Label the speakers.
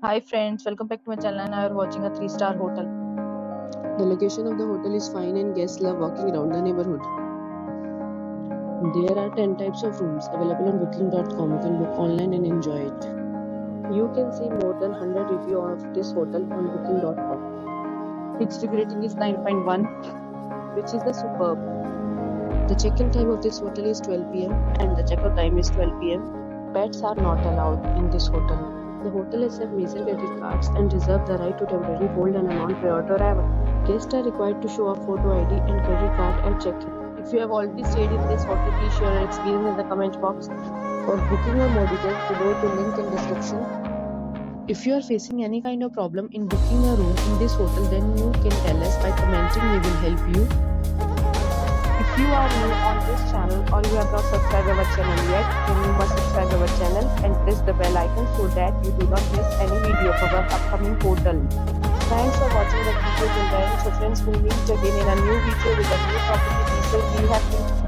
Speaker 1: Hi friends, welcome back to my channel and I are watching a 3-star hotel.
Speaker 2: The location of the hotel is fine and guests love walking around the neighborhood. There are 10 types of rooms available on booking.com. You can book online and enjoy it. You can see more than 100 reviews of this hotel on booking.com. Its review rating is 9.1, which is the superb. The check-in time of this hotel is 12 p.m. and the check-out time is 12 p.m. Pets are not allowed in this hotel. The hotel accepts major credit cards and reserves the right to temporarily hold an amount prior to arrival. Guests are required to show a photo ID and credit card at check-in. If you have already stayed in this hotel, please share your experience in the comment box. For booking or more details, go to link in description. If you are facing any kind of problem in booking a room in this hotel, then you can tell us by commenting. We will help you.
Speaker 1: If you are new on this channel or you have not subscribed our channel yet, then you must subscribe our channel and press the bell icon so that you do not miss any video of our upcoming hotel. Thanks for watching the video till the end. So friends, we'll meet again in a new video with a new property. So we have